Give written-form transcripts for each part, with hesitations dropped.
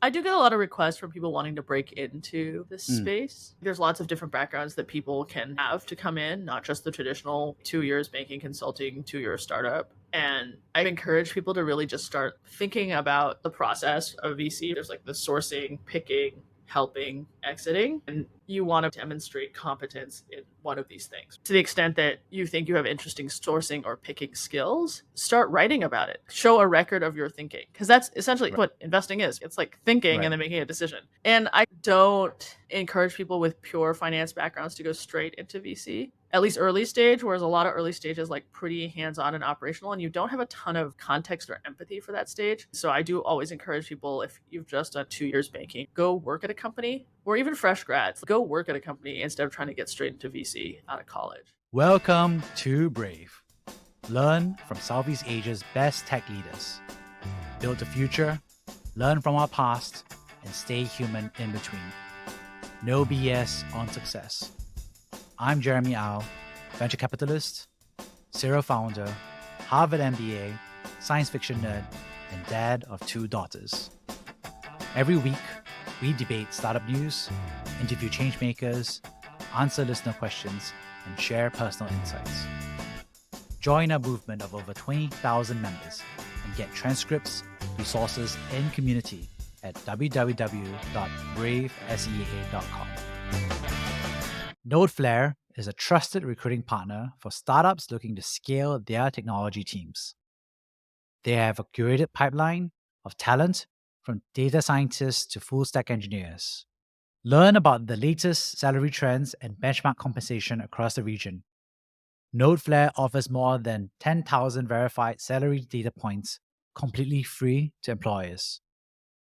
I do get a lot of requests from people wanting to break into this Mm. space. There's lots of different backgrounds that people can have to come in, not just the traditional 2 years banking, consulting, 2 year startup. And I encourage people to really just start thinking about the process of VC. There's like the sourcing, picking, helping, exiting, and you want to demonstrate competence in one of these things. To the extent that you think you have interesting sourcing or picking skills, start writing about it. Show a record of your thinking, because that's essentially what investing is. It's like thinking Right. and then making a decision. And I don't encourage people with pure finance backgrounds to go straight into VC, at least early stage, whereas a lot of early stages like pretty hands-on and operational, and you don't have a ton of context or empathy for that stage. So I do always encourage people, if you've just done 2 years banking, go work at a company, or even fresh grads, go work at a company instead of trying to get straight into VC out of college. Welcome to Brave. Learn from Southeast Asia's best tech leaders. Build the future, learn from our past, and stay human in between. No BS on success. I'm Jeremy Au, venture capitalist, serial founder, Harvard MBA, science fiction nerd, and dad of 2 daughters. Every week, we debate startup news, interview changemakers, answer listener questions, and share personal insights. Join our movement of over 20,000 members and get transcripts, resources, and community at www.bravesea.com. Nodeflare is a trusted recruiting partner for startups looking to scale their technology teams. They have a curated pipeline of talent from data scientists to full stack engineers. Learn about the latest salary trends and benchmark compensation across the region. Nodeflare offers more than 10,000 verified salary data points completely free to employers.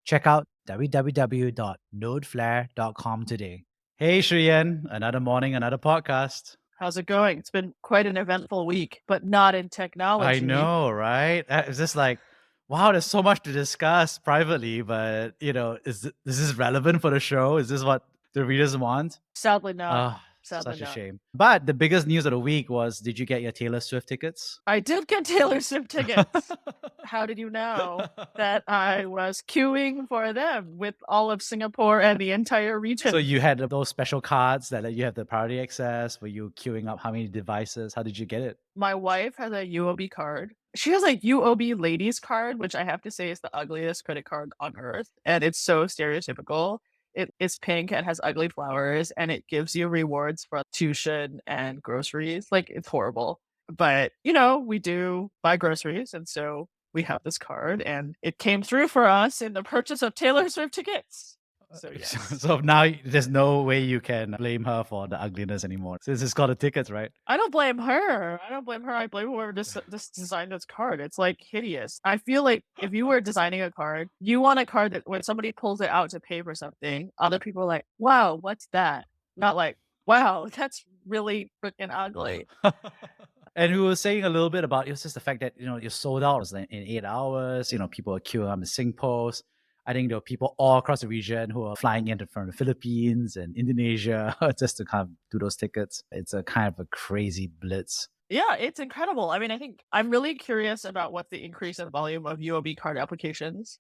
Check out www.nodeflare.com today. Hey, Shiyan, another morning, another podcast. How's it going? It's been quite an eventful week, but not in technology. I know, right? It's just like, wow, there's so much to discuss privately, but, is this relevant for the show? Is this what the readers want? Sadly not. Such a shame. But the biggest news of the week was, did you get your Taylor Swift tickets? I did get Taylor Swift tickets. How did you know that I was queuing for them with all of Singapore and the entire region? So you had those special cards that let you have the priority access. Were you queuing up how many devices? How did you get it? My wife has a UOB card. She has a UOB ladies card, which I have to say is the ugliest credit card on earth. And it's so stereotypical. It is pink and has ugly flowers, and it gives you rewards for tuition and groceries. Like, it's horrible. But, we do buy groceries. And so we have this card, and it came through for us in the purchase of Taylor Swift tickets. So, yes. So now there's no way you can blame her for the ugliness anymore, since it's got the tickets, right? I don't blame her. I blame whoever just designed this card. It's like hideous. I feel like if you were designing a card, you want a card that when somebody pulls it out to pay for something, other people are like, wow, what's that? Not like, wow, that's really freaking ugly. And we were saying a little bit about, it was just the fact that, you're sold out. It was like in 8 hours, people are queuing up in SingPost. I think there were people all across the region who are flying in from the Philippines and Indonesia just to kind of do those tickets. It's a kind of a crazy blitz. Yeah, it's incredible. I mean, I think I'm really curious about what the increase in volume of UOB card applications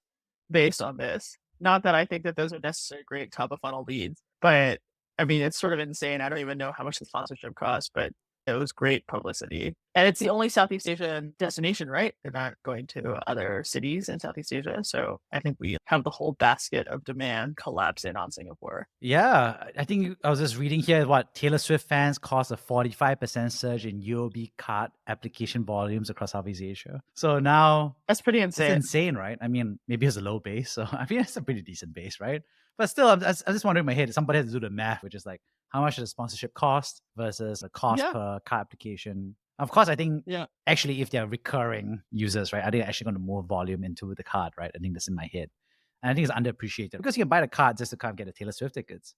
based on this. Not that I think that those are necessarily great top of funnel leads, but I mean, it's sort of insane. I don't even know how much the sponsorship costs, but it was great publicity. And it's the only Southeast Asian destination, right? They're not going to other cities in Southeast Asia. So I think we have the whole basket of demand collapse in on Singapore. Yeah, I think I was just reading here what Taylor Swift fans caused a 45% surge in UOB card application volumes across Southeast Asia. So now that's pretty insane. It's insane, right? I mean, maybe it's a low base. So I mean, it's a pretty decent base, right? But still, I'm just wondering in my head, somebody has to do the math, which is like, how much does sponsorship cost versus the cost per card application? Of course, I think actually if they're recurring users, right, are they actually going to move volume into the card, right? I think that's in my head. And I think it's underappreciated because you can buy the card just to kind of get the Taylor Swift tickets.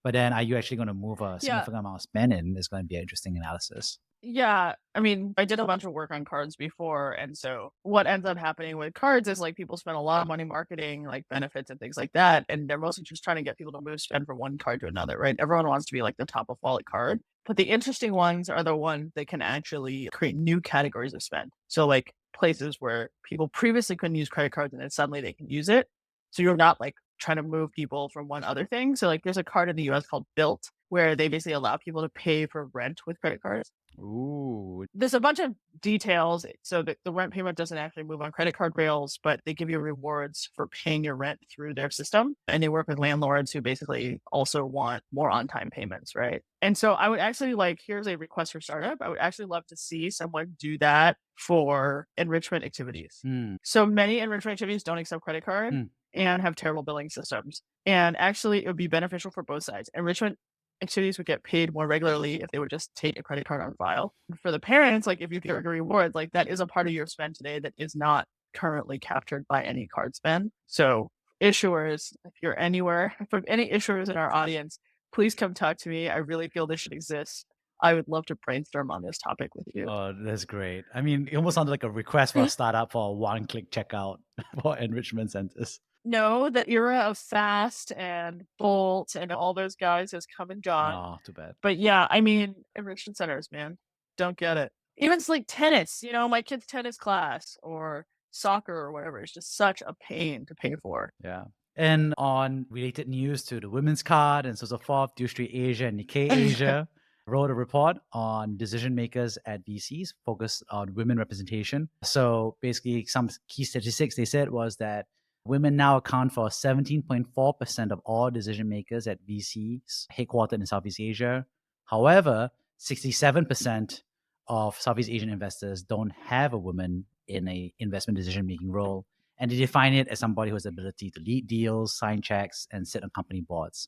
But then are you actually going to move a significant amount of spend in? Is going to be an interesting analysis. Yeah, I mean, I did a bunch of work on cards before, and so what ends up happening with cards is like people spend a lot of money marketing like benefits and things like that, and they're mostly just trying to get people to move spend from one card to another, right? Everyone wants to be like the top of wallet card, but the interesting ones are the ones that can actually create new categories of spend. So like places where people previously couldn't use credit cards and then suddenly they can use it. So you're not like trying to move people from one other thing. So like there's a card in the US called Built where they basically allow people to pay for rent with credit cards. Ooh. There's a bunch of details so that the rent payment doesn't actually move on credit card rails, but they give you rewards for paying your rent through their system. And they work with landlords who basically also want more on time payments, right? And so I would actually like, here's a request for startup. I would actually love to see someone do that for enrichment activities. So many enrichment activities don't accept credit card and have terrible billing systems. And actually, it would be beneficial for both sides. Enrichment activities would get paid more regularly if they would just take a credit card on file. For the parents, like if you get a reward, like that is a part of your spend today that is not currently captured by any card spend. So issuers, if you're anywhere, from any issuers in our audience, please come talk to me. I really feel this should exist. I would love to brainstorm on this topic with you. Oh, that's great. I mean, it almost sounded like a request for a startup for a one-click checkout for enrichment centers. No, the era of Fast and Bolt and all those guys has come and gone. Oh, too bad. But yeah, I mean, enrichment centers, man, don't get it. Even it's like tennis, my kid's tennis class or soccer or whatever. It's just such a pain to pay for. Yeah. And on related news to the women's card and so forth, Due Street Asia and Nikkei Asia wrote a report on decision makers at VCs focused on women representation. So basically, some key statistics they said was that women now account for 17.4% of all decision makers at VCs headquartered in Southeast Asia. However, 67% of Southeast Asian investors don't have a woman in a investment decision-making role. And they define it as somebody who has the ability to lead deals, sign checks, and sit on company boards.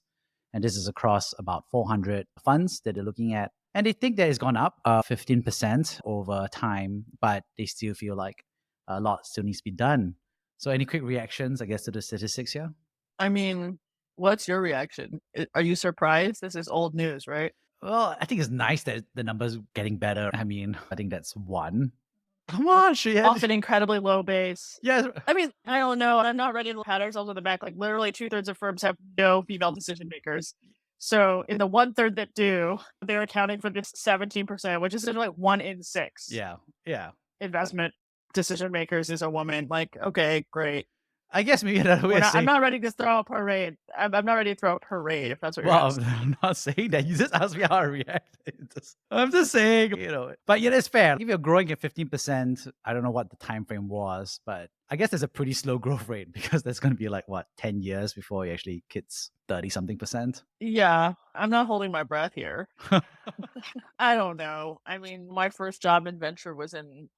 And this is across about 400 funds that they're looking at. And they think that it's gone up 15% over time, but they still feel like a lot still needs to be done. So any quick reactions, I guess, to the statistics here? I mean, what's your reaction? Are you surprised? This is old news, right? Well, I think it's nice that the numbers getting better. I mean, I think that's one. Come on, Shiyan. Often incredibly low base. Yes. I mean, I don't know. I'm not ready to pat ourselves on the back. Like literally 2/3 of firms have no female decision makers. So in the 1/3 that do, they're accounting for this 17%, which is like 1 in 6. Yeah. Investment decision makers is a woman. Like, okay, great. I guess maybe another way I'm not ready to throw a parade. I'm not ready to throw a parade, if that's what you're asking. I'm not saying that. You just asked me how I react. I'm just saying, But yeah, it's fair. If you're growing at 15%, I don't know what the time frame was, but I guess there's a pretty slow growth rate because there's going to be 10 years before you actually hits 30-something%. Yeah, I'm not holding my breath here. I don't know. I mean, my first job in venture was in,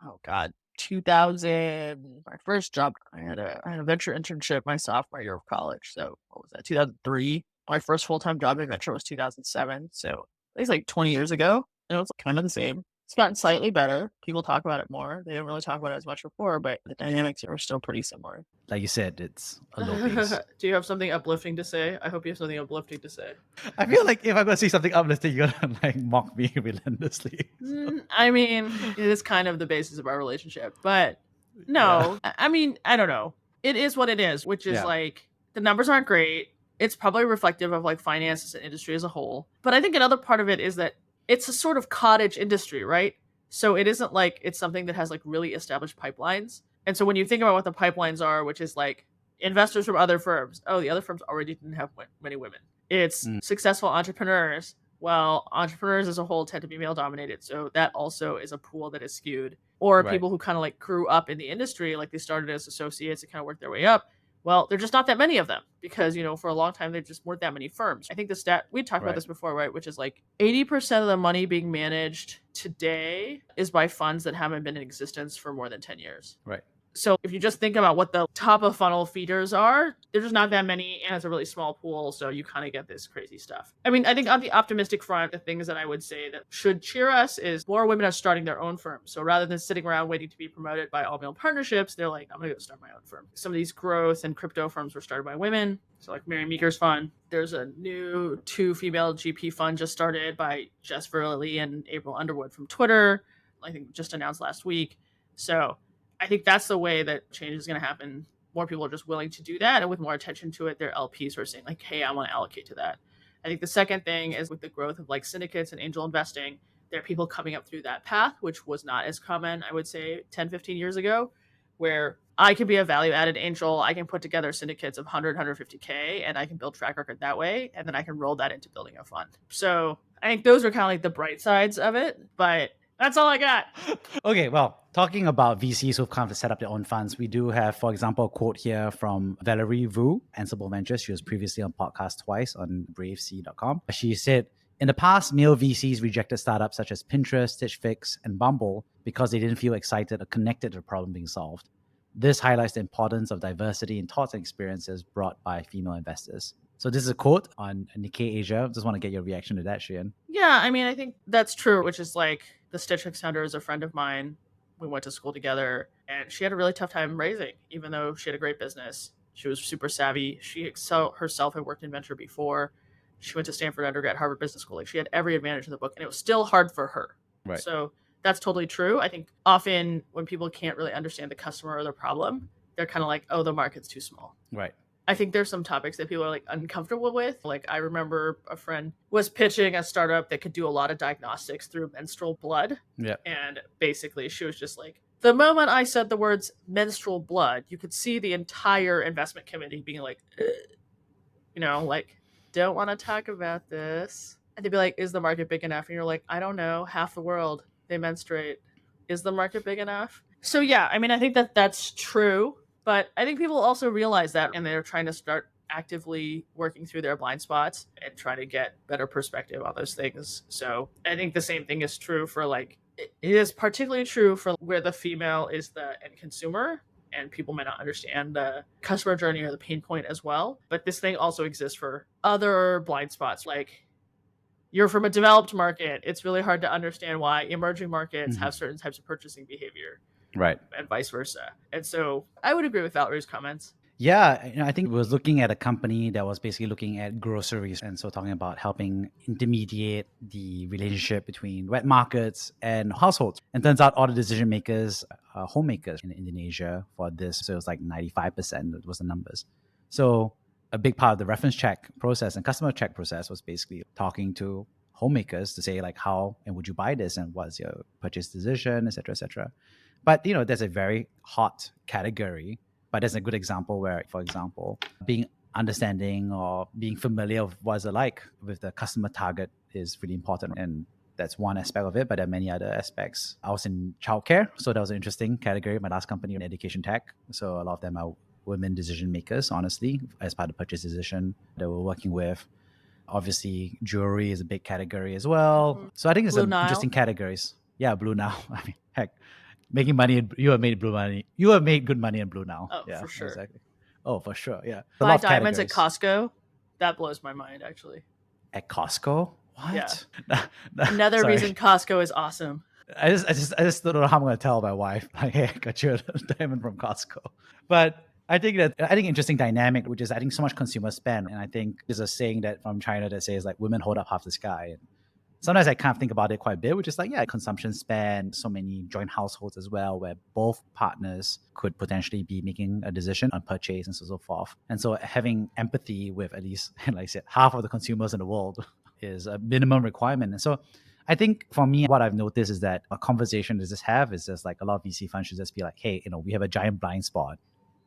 2000. My first job, I had a venture internship my sophomore year of college. So what was that? 2003. My first full-time job in venture was 2007. So it's like 20 years ago. And it was kind of the same. It's gotten slightly better. People talk about it more. They didn't really talk about it as much before, but the dynamics are still pretty similar. Like you said, it's a low base. Do you have something uplifting to say? I hope you have something uplifting to say. I feel like if I'm going to say something uplifting, you're going to mock me relentlessly. I mean, it is kind of the basis of our relationship, but no, yeah. I mean, I don't know. It is what it is, which is the numbers aren't great. It's probably reflective of finances and industry as a whole. But I think another part of it is that it's a sort of cottage industry, right? So it isn't like it's something that has really established pipelines. And so when you think about what the pipelines are, which is investors from other firms, the other firms already didn't have many women. It's successful entrepreneurs. Well, entrepreneurs as a whole tend to be male dominated. So that also is a pool that is skewed. Or people who kind of grew up in the industry, they started as associates and kind of worked their way up. Well, there's just not that many of them because, for a long time, there just weren't that many firms. I think the stat, we talked about this before, right? Which is 80% of the money being managed today is by funds that haven't been in existence for more than 10 years. Right. So if you just think about what the top of funnel feeders are, there's just not that many and it's a really small pool. So you kind of get this crazy stuff. I mean, I think on the optimistic front, the things that I would say that should cheer us is more women are starting their own firms. So rather than sitting around waiting to be promoted by all male partnerships, they're like, I'm going to go start my own firm. Some of these growth and crypto firms were started by women. So Mary Meeker's fund. There's a new 2 female GP fund just started by Jess Verley and April Underwood from Twitter. I think just announced last week. So I think that's the way that change is going to happen. More people are just willing to do that. And with more attention to it, their LPs are saying hey, I want to allocate to that. I think the second thing is with the growth of syndicates and angel investing, there are people coming up through that path, which was not as common, I would say 10, 15 years ago, where I can be a value added angel. I can put together syndicates of 100, 150K, and I can build track record that way. And then I can roll that into building a fund. So I think those are kind of like the bright sides of it, but that's all I got. Okay, well, talking about VCs who've come to set up their own funds, we do have, for example, a quote here from Valerie Vu, Ansible Ventures. She was previously on podcast twice on bravec.com. She said, in the past, male VCs rejected startups such as Pinterest, Stitch Fix, and Bumble because they didn't feel excited or connected to the problem being solved. This highlights the importance of diversity in thoughts and experiences brought by female investors. So this is a quote on Nikkei Asia. Just want to get your reaction to that, Shiyan. Yeah, I mean, I think that's true, which is like the Stitch Fix founder is a friend of mine. We went to school together, and she had a really tough time raising, even though she had a great business. She was super savvy. She herself had worked in venture before. She went to Stanford undergrad, Harvard Business School. Like, she had every advantage in the book, and it was still hard for her. Right. So that's totally true. I think often when people can't really understand the customer or the problem, they're kind of like, oh, the market's too small. Right. I think there's some topics that people are like uncomfortable with. Like, I remember a friend was pitching a startup that could do a lot of diagnostics through menstrual blood. Yeah. And basically she was just like, the moment I said the words menstrual blood, you could see the entire investment committee being like, like, don't want to talk about this. And they'd be like, is the market big enough? And you're like, I don't know. Half the world, they menstruate. Is the market big enough? So yeah, I mean, I think that that's true. But I think people also realize that, and they're trying to start actively working through their blind spots and trying to get better perspective on those things. So I think the same thing is true for it is particularly true for where the female is the end consumer, and people may not understand the customer journey or the pain point as well. But this thing also exists for other blind spots. Like, you're from a developed market. It's really hard to understand why emerging markets have certain types of purchasing behavior. Right. And vice versa. And so I would agree with Valerie's comments. Yeah, I think we was looking at a company that was basically looking at groceries, and so talking about helping intermediate the relationship between wet markets and households. And turns out all the decision makers are homemakers in Indonesia for this. So it was like 95% was the numbers. So a big part of the reference check process and customer check process was basically talking to homemakers to say, like, how and would you buy this, and what's your purchase decision, et cetera, et cetera. But, there's a very hot category, but there's a good example where, for example, being understanding or being familiar with what it's like with the customer target is really important. And that's one aspect of it, but there are many other aspects. I was in childcare, so that was an interesting category. My last company in education tech. So a lot of them are women decision makers, honestly, as part of the purchase decision that we're working with. Obviously, jewelry is a big category as well. Mm-hmm. So I think it's some interesting categories. Yeah, Blue Now. I mean, heck. Making money, you have made blue money. You have made good money in Blue Now. Oh, yeah, for sure. Exactly. Oh, for sure. Yeah. Buy diamonds at Costco. That blows my mind, actually. At Costco? What? Yeah. Another reason Costco is awesome. I just don't know how I'm going to tell my wife, like, hey, I got you a diamond from Costco. But I think interesting dynamic, which is I think so much consumer spend. And I think there's a saying that from China that says, like, women hold up half the sky. And sometimes I kind of think about it quite a bit, which is like, yeah, consumption spend, so many joint households as well, where both partners could potentially be making a decision on purchase and so forth. And so having empathy with at least, like I said, half of the consumers in the world is a minimum requirement. And so I think for me, what I've noticed is that a conversation to just have is just like a lot of VC funds should just be like, hey, we have a giant blind spot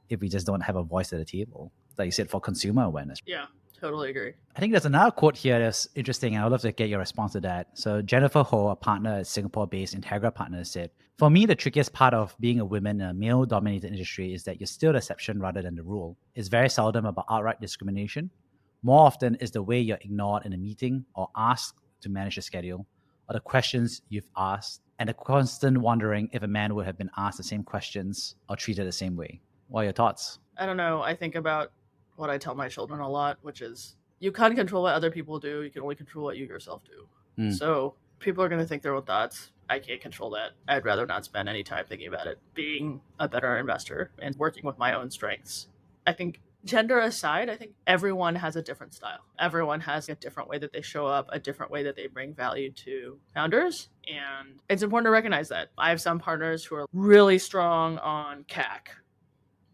if we just don't have a voice at the table, like you said, for consumer awareness. Yeah. Totally agree. I think there's another quote here that's interesting, and I'd love to get your response to that. So Jennifer Ho, a partner at Singapore-based Integra Partners, said, for me, the trickiest part of being a woman in a male-dominated industry is that you're still the exception rather than the rule. It's very seldom about outright discrimination. More often is the way you're ignored in a meeting or asked to manage a schedule, or the questions you've asked, and the constant wondering if a man would have been asked the same questions or treated the same way. What are your thoughts? I don't know. I think about what I tell my children a lot, which is you can't control what other people do. You can only control what you yourself do. So people are going to think their own thoughts. I can't control that. I'd rather not spend any time thinking about it. Being a better investor and working with my own strengths. I think gender aside, I think everyone has a different style. Everyone has a different way that they show up, a different way that they bring value to founders. And it's important to recognize that. I have some partners who are really strong on CAC.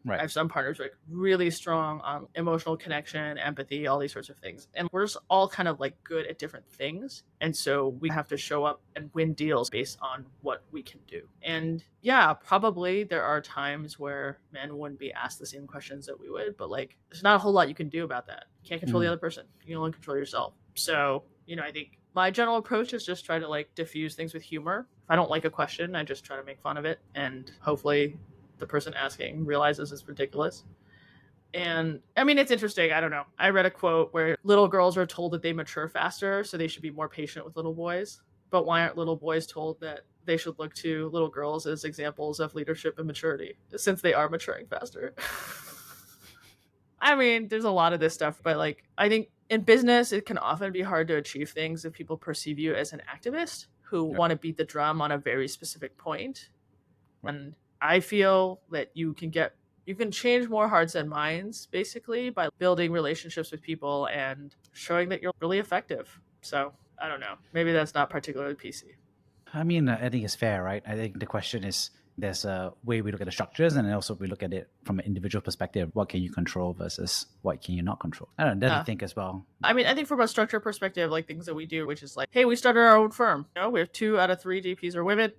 I have some partners like really strong on emotional connection, empathy, all these sorts of things. And we're just all kind of like good at different things. And so we have to show up and win deals based on what we can do. And yeah, probably there are times where men wouldn't be asked the same questions that we would, but like there's not a whole lot you can do about that. You can't control the other person. You can only control yourself. So, I think my general approach is just try to like diffuse things with humor. If I don't like a question, I just try to make fun of it, and hopefully the person asking realizes it's ridiculous. And I mean, it's interesting. I don't know. I read a quote where little girls are told that they mature faster, so they should be more patient with little boys. But why aren't little boys told that they should look to little girls as examples of leadership and maturity, since they are maturing faster? I mean, there's a lot of this stuff, but like, I think in business, it can often be hard to achieve things if people perceive you as an activist who want to beat the drum on a very specific point. And I feel that you can change more hearts and minds basically by building relationships with people and showing that you're really effective. So I don't know. Maybe that's not particularly PC. I mean, I think it's fair, right? I think the question is, there's a way we look at the structures, and then also we look at it from an individual perspective. What can you control versus what can you not control? I don't know. That I think as well. I mean, I think from a structure perspective, like things that we do, which is like, hey, we started our own firm. We have 2 out of 3 GPs are women.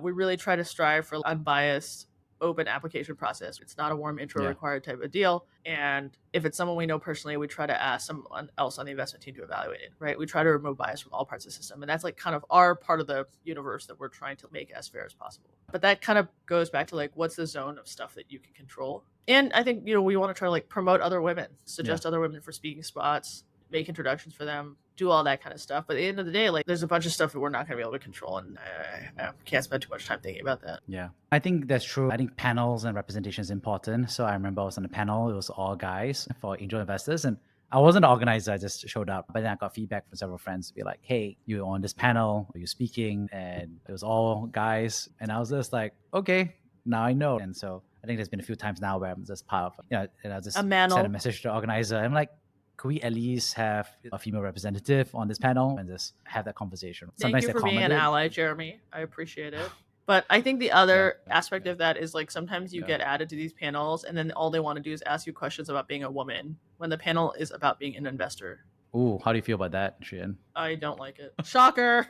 We really try to strive for unbiased, open application process. It's not a warm intro required type of deal. And if it's someone we know personally, we try to ask someone else on the investment team to evaluate it, right? We try to remove bias from all parts of the system. And that's like kind of our part of the universe that we're trying to make as fair as possible. But that kind of goes back to like, what's the zone of stuff that you can control? And I think, we want to try to like promote other women, suggest other women for speaking spots, make introductions for them, do all that kind of stuff. But at the end of the day, like there's a bunch of stuff that we're not going to be able to control, and I can't spend too much time thinking about that. Yeah, I think that's true. I think panels and representation is important. So I remember I was on a panel, it was all guys for angel investors, and I wasn't the organizer, I just showed up. But then I got feedback from several friends to be like, hey, you're on this panel, you're speaking, and it was all guys. And I was just like, okay, now I know. And so I think there's been a few times now where I'm just part of, and I just send a message to the organizer. I'm like, could we at least have a female representative on this panel and just have that conversation? Thank you for being an ally, Jeremy. I appreciate it. But I think the other aspect of that is like sometimes you get added to these panels and then all they want to do is ask you questions about being a woman when the panel is about being an investor. Ooh, how do you feel about that, Shiyan? I don't like it. Shocker.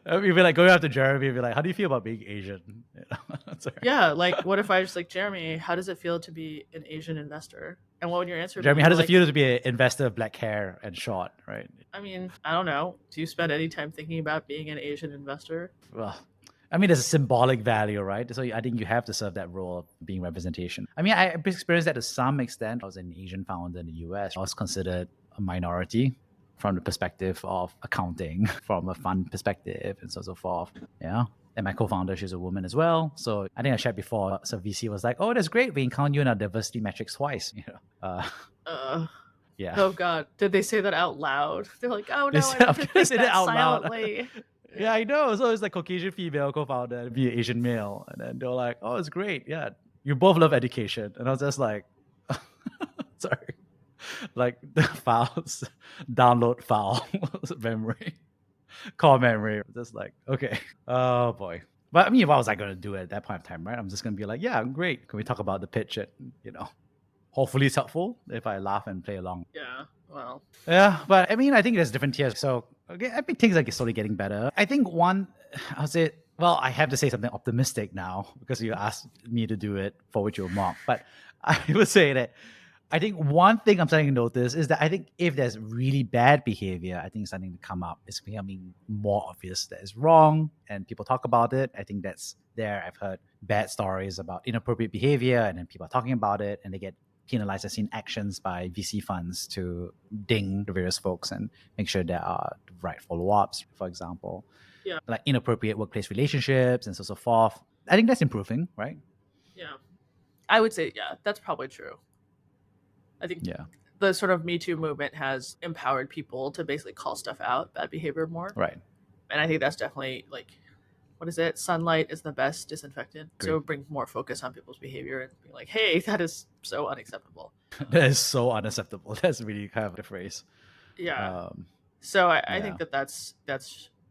You'd be like going after Jeremy and be like, how do you feel about being Asian? Yeah, like what if I was like, Jeremy, how does it feel to be an Asian investor? And what would your answer be? Jeremy, how does it feel to be an investor of black hair and short, right? I mean, I don't know. Do you spend any time thinking about being an Asian investor? Well, I mean, there's a symbolic value, right? So I think you have to serve that role of being representation. I mean, I experienced that to some extent. I was an Asian founder in the US. I was considered a minority from the perspective of accounting, from a fund perspective, and so forth. Yeah. And my co-founder, she's a woman as well. So I think I shared before, so VC was like, oh, that's great. We can count you in our diversity metrics twice. Yeah. Oh, God. Did they say that out loud? They're like, oh, no, I have to think that out silently. Loud. Yeah, I know. So it's like Caucasian female co-founder and be Asian male. And then they're like, oh, it's great. Yeah. You both love education. And I was just like, sorry. Like the files, download file memory, core memory. Just like, okay. Oh boy. But I mean, what was I going to do at that point of time, right? I'm just going to be like, yeah, great. Can we talk about the pitch? And, hopefully it's helpful if I laugh and play along. Yeah, well. Yeah, but I mean, I think there's different tiers. So okay, I think things are slowly getting better. I think I'll say, well, I have to say something optimistic now because you asked me to do it for which you'll mock. But I would say that I think one thing I'm starting to notice is that I think if there's really bad behavior, I think it's starting to come up. It's becoming more obvious that it's wrong and people talk about it. I think that's there. I've heard bad stories about inappropriate behavior and then people are talking about it and they get penalized. I've seen actions by VC funds to ding the various folks and make sure there are the right follow-ups, for example. Yeah. Like inappropriate workplace relationships and so forth. I think that's improving, right? Yeah. I would say, yeah, that's probably true. I think the sort of Me Too movement has empowered people to basically call stuff out, bad behavior more. Right. And I think that's definitely like, what is it? Sunlight is the best disinfectant. Great. So it brings more focus on people's behavior and being like, hey, that is so unacceptable. That is so unacceptable. That's really kind of the phrase. Yeah. So I think that's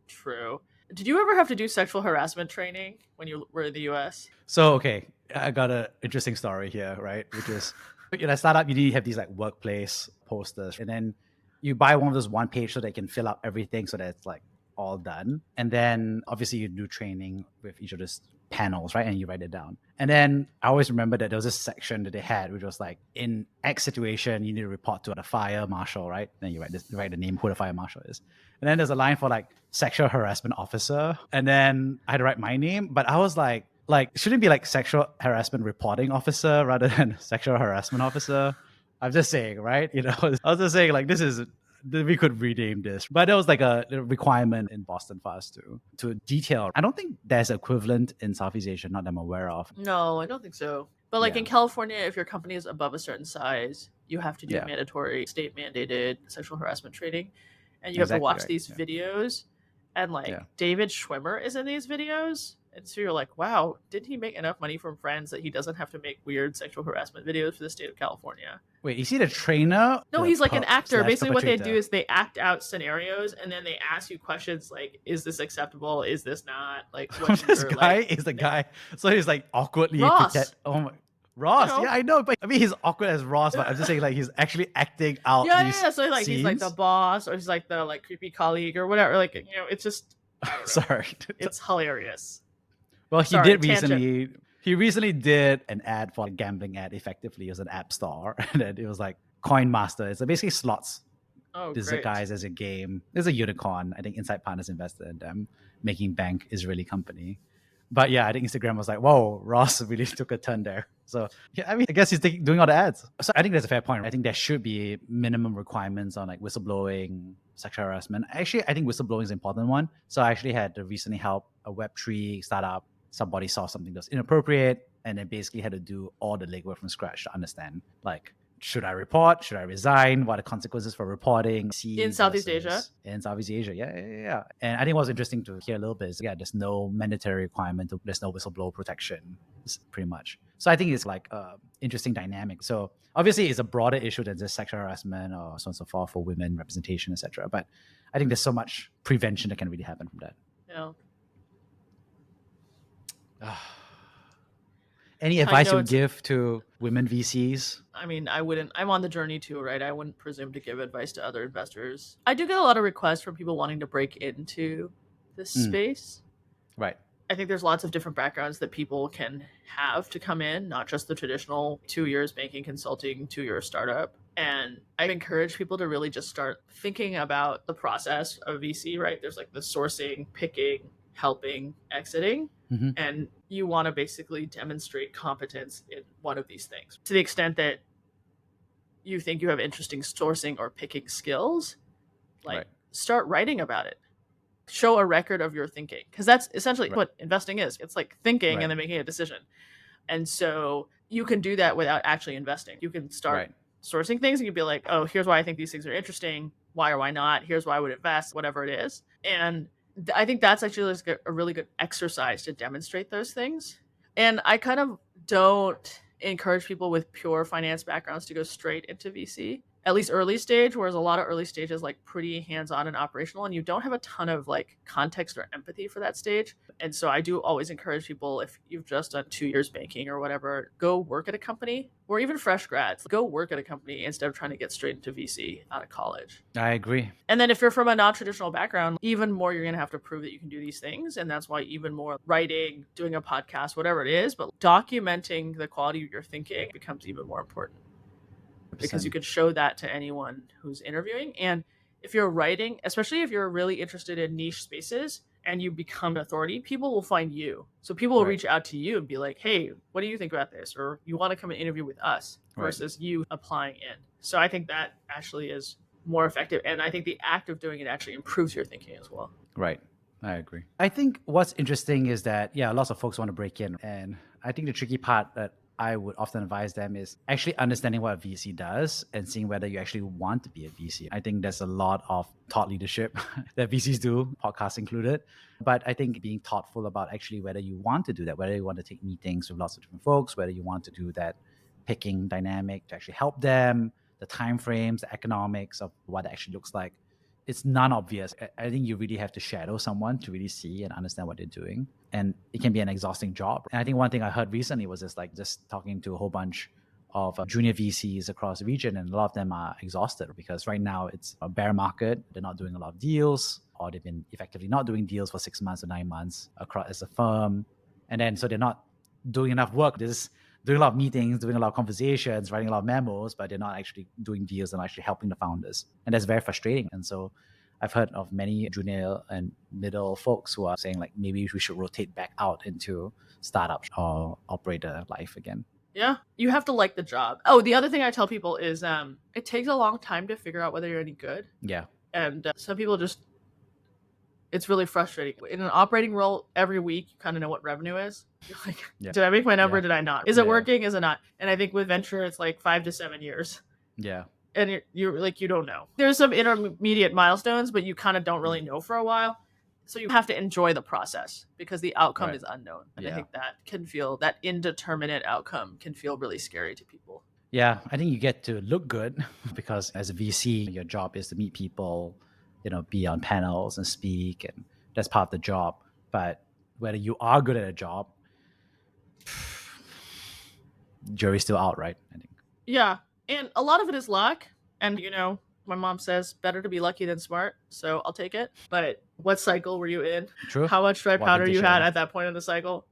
true. Did you ever have to do sexual harassment training when you were in the US? So, okay, I got an interesting story here, right? Which is, in a startup, you need to have these like workplace posters, and then you buy one of those one page so they can fill out everything so that it's like all done. And then obviously you do training with each of those panels, right? And you write it down. And then I always remember that there was this section that they had, which was like, in X situation, you need to report to the fire marshal, right? Then you write the name, who the fire marshal is. And then there's a line for like sexual harassment officer. And then I had to write my name, but I was like, shouldn't it be like sexual harassment reporting officer rather than sexual harassment officer? I'm just saying, right? I was just saying like we could rename this, but there was like a requirement in Boston for us to detail. I don't think there's equivalent in Southeast Asia, not that I'm aware of. No, I don't think so. But like in California, if your company is above a certain size, you have to do mandatory state mandated sexual harassment training, and you have to watch these videos. And like David Schwimmer is in these videos. And so you're like, wow, did he make enough money from Friends that he doesn't have to make weird sexual harassment videos for the state of California? Wait, is he the trainer? No, he's like an actor. Basically what they do is they act out scenarios and then they ask you questions like, is this acceptable? Is this not? Like, what's this guy is the guy. So he's like awkwardly Ross. Oh my. Ross, yeah, I know, but I mean, he's awkward as Ross, but I'm just saying, like, he's actually acting out. So like, he's like the boss, or he's like the like creepy colleague, or whatever. Like, it's just. Sorry, it's hilarious. Well, he recently did an ad for a gambling ad. Effectively, as an app store, and then it was like Coin Master. It's basically slots. Oh, this is guys as a game. There's a unicorn. I think Insight Partners invested in them, making bank Israeli company. But yeah, I think Instagram was like, whoa, Ross really took a turn there. So yeah, I mean, I guess he's doing all the ads. So I think that's a fair point. I think there should be minimum requirements on like whistleblowing, sexual harassment. Actually, I think whistleblowing is an important one. So I actually had to recently help a Web3 startup. Somebody saw something that's inappropriate and then basically had to do all the legwork from scratch to understand, like, should I report? Should I resign? What are the consequences for reporting? In Southeast Asia? In Southeast Asia, yeah. And I think what's interesting to hear a little bit is, there's no mandatory requirement. There's no whistleblower protection, pretty much. So I think it's like an interesting dynamic. So obviously it's a broader issue than just sexual harassment or so on and so forth for women representation, etc. But I think there's so much prevention that can really happen from that. Yeah. Any advice you would give to women VCs? I mean, I wouldn't. I'm on the journey too, right? I wouldn't presume to give advice to other investors. I do get a lot of requests from people wanting to break into this space. Right. I think there's lots of different backgrounds that people can have to come in, not just the traditional 2 years banking, consulting, 2-year startup. And I encourage people to really just start thinking about the process of VC, right? There's like the sourcing, picking, helping, exiting. Mm-hmm. And you want to basically demonstrate competence in one of these things. To the extent you think you have interesting sourcing or picking skills, start writing about it. Show a record of your thinking, because that's essentially what investing is. It's like thinking and then making a decision. And so you can do that without actually investing. You can start sourcing things and you'd be like, oh, here's why I think these things are interesting. Why or why not? Here's why I would invest, whatever it is. And I think that's actually a really good exercise to demonstrate those things. And I kind of don't encourage people with pure finance backgrounds to go straight into VC, at least early stage, whereas a lot of early stage is like pretty hands-on and operational, and you don't have a ton of like context or empathy for that stage. And so I do always encourage people, if you've just done 2 years banking or whatever, go work at a company, or even fresh grads, go work at a company instead of trying to get straight into VC out of college. I agree. And then if you're from a non-traditional background, even more you're going to have to prove that you can do these things. And that's why even more writing, doing a podcast, whatever it is, but documenting the quality of your thinking becomes even more important. Because you could show that to anyone who's interviewing. And if you're writing, especially if you're really interested in niche spaces and you become an authority, people will find you. So people will reach out to you and be like, hey, what do you think about this? Or you want to come and interview with us versus you applying in. So I think that actually is more effective. And I think the act of doing it actually improves your thinking as well. Right. I agree. I think what's interesting is that, lots of folks want to break in. And I think the tricky part that I would often advise them is actually understanding what a VC does and seeing whether you actually want to be a VC. I think there's a lot of thought leadership that VCs do, podcasts included. But I think being thoughtful about actually whether you want to do that, whether you want to take meetings with lots of different folks, whether you want to do that picking dynamic to actually help them, the timeframes, the economics of what it actually looks like it's non-obvious. I think you really have to shadow someone to really see and understand what they're doing. And it can be an exhausting job. And I think one thing I heard recently was just talking to a whole bunch of junior VCs across the region, and a lot of them are exhausted because right now it's a bear market. They're not doing a lot of deals, or they've been effectively not doing deals for 6 months or 9 months across as a firm. And then so they're not doing enough work. They're just doing a lot of meetings, doing a lot of conversations, writing a lot of memos, but they're not actually doing deals and actually helping the founders. And that's very frustrating. And so I've heard of many junior and middle folks who are saying like, maybe we should rotate back out into startups or operator life again. Yeah, you have to like the job. Oh, the other thing I tell people is it takes a long time to figure out whether you're any good. Yeah. And some people just, it's really frustrating. In an operating role, every week, you kind of know what revenue is. You're like, did I make my number? Yeah. Did I not? Is it working? Is it not? And I think with venture, it's like 5 to 7 years. Yeah. And you're like, you don't know. There's some intermediate milestones, but you kind of don't really know for a while. So you have to enjoy the process because the outcome is unknown. And I think that indeterminate outcome can feel really scary to people. Yeah, I think you get to look good because as a VC, your job is to meet people, be on panels and speak, and that's part of the job. But whether you are good at a job, jury's still out, right? I think. Yeah, and a lot of it is luck. And, my mom says better to be lucky than smart, so I'll take it. But what cycle were you in? True. How much dry powder you had at that point in the cycle?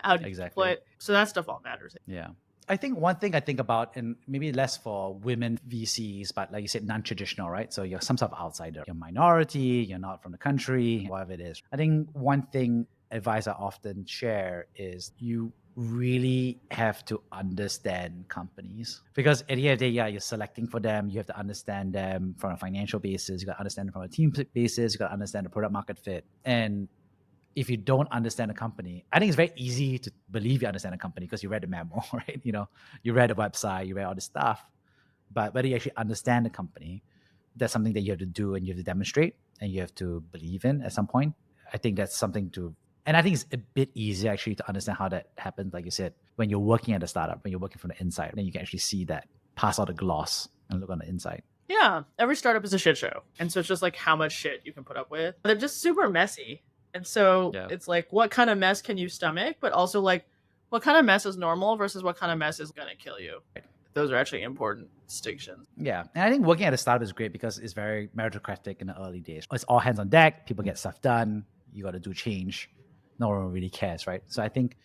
How did you deploy it? So that stuff all matters. Yeah. I think one thing I think about, and maybe less for women VCs, but like you said, non-traditional, right? So you're some sort of outsider. You're a minority, you're not from the country, whatever it is. I think one thing advice I often share is you really have to understand companies, because at the end of the day, you're selecting for them. You have to understand them from a financial basis. You got to understand them from a team basis. You got to understand the product market fit. And if you don't understand a company, I think it's very easy to believe you understand a company because you read the memo, right? You read the website, you read all this stuff. But whether you actually understand the company, that's something that you have to do and you have to demonstrate and you have to believe in at some point. I think that's something to, and I think it's a bit easier actually to understand how that happens. Like you said, when you're working at a startup, when you're working from the inside, then you can actually see that, pass all the gloss and look on the inside. Yeah, every startup is a shit show. And so it's just like how much shit you can put up with. They're just super messy. And so it's like, what kind of mess can you stomach? But also like, what kind of mess is normal versus what kind of mess is going to kill you? Right. Those are actually important distinctions. Yeah. And I think working at a startup is great because it's very meritocratic in the early days. It's all hands on deck. People get stuff done. You got to do change. No one really cares, right? So I think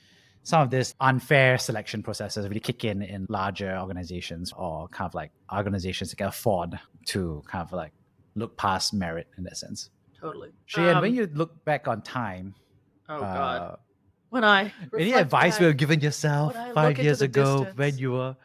some of this unfair selection processes really kick in larger organizations, or kind of like organizations that can afford to kind of like look past merit in that sense. Totally. Shiyan, when you look back on time, God, when I any advice you have given yourself 5 years ago when you were,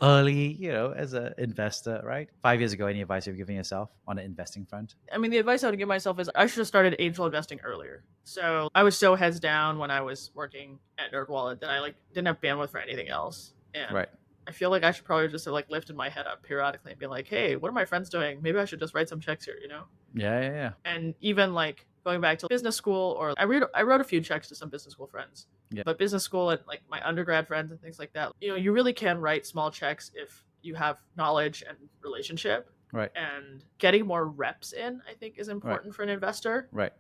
early, as an investor, right? 5 years ago, any advice you've given yourself on the investing front? I mean, the advice I would give myself is I should have started angel investing earlier. So I was so heads down when I was working at NerdWallet that I didn't have bandwidth for anything else. And I feel like I should probably just have lifted my head up periodically and be like, hey, what are my friends doing? Maybe I should just write some checks here, Yeah. And even going back to business school, or I wrote a few checks to some business school friends. Yeah. But business school and my undergrad friends and things like that, you really can write small checks if you have knowledge and relationship. Right. And getting more reps in, I think, is important for an investor. Right.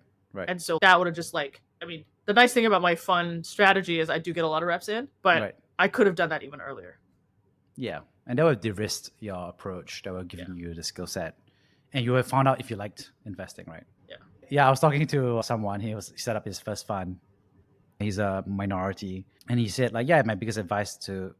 And so that would have just the nice thing about my fun strategy is I do get a lot of reps in, but I could have done that even earlier. Yeah. And that would have de-risked your approach. That would have given you the skill set. And you would have found out if you liked investing, right? Yeah. Yeah, I was talking to someone. He set up his first fund. He's a minority. And he said, my biggest advice to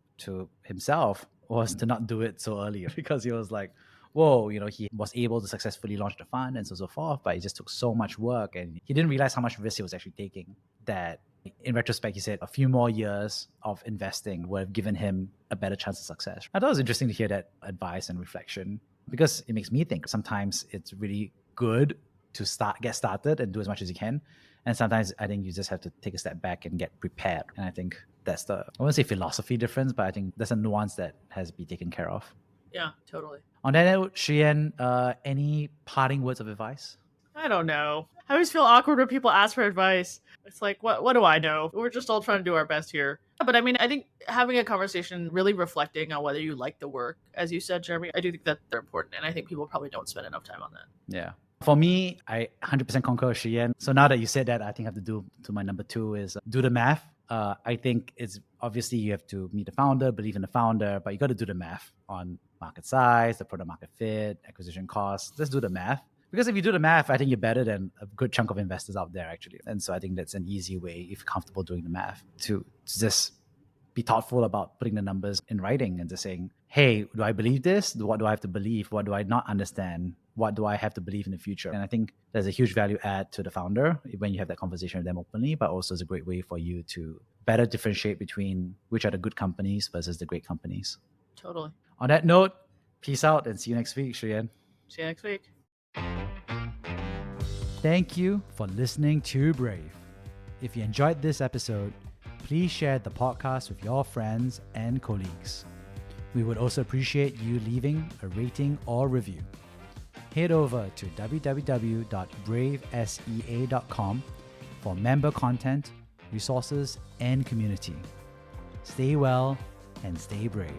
himself was to not do it so early, because he was like, whoa, he was able to successfully launch the fund and so forth, but it just took so much work. And he didn't realize how much risk he was actually taking, that in retrospect, he said a few more years of investing would have given him a better chance of success. I thought it was interesting to hear that advice and reflection, because it makes me think sometimes it's really good to get started and do as much as you can. And sometimes I think you just have to take a step back and get prepared. And I think that's I won't say philosophy difference, but I think there's a nuance that has to be taken care of. Yeah, totally. On that note, Shiyan, any parting words of advice? I don't know. I always feel awkward when people ask for advice. It's like, what do I know? We're just all trying to do our best here. But I mean, I think having a conversation, really reflecting on whether you like the work, as you said, Jeremy, I do think that they're important. And I think people probably don't spend enough time on that. Yeah. For me, I 100% concur with Shiyan. So now that you said that, I think I have to do to my number 2 is do the math. I think it's obviously you have to meet the founder, believe in the founder, but you got to do the math on market size, the product market fit, acquisition costs. Let's do the math. Because if you do the math, I think you're better than a good chunk of investors out there, actually. And so I think that's an easy way, if you're comfortable doing the math, to just be thoughtful about putting the numbers in writing and just saying, hey, do I believe this? What do I have to believe? What do I not understand? What do I have to believe in the future? And I think there's a huge value add to the founder when you have that conversation with them openly, but also it's a great way for you to better differentiate between which are the good companies versus the great companies. Totally. On that note, peace out and see you next week, Shiyan. See you next week. Thank you for listening to Brave. If you enjoyed this episode, please share the podcast with your friends and colleagues. We would also appreciate you leaving a rating or review. Head over to www.bravesea.com for member content, resources, and community. Stay well and stay brave.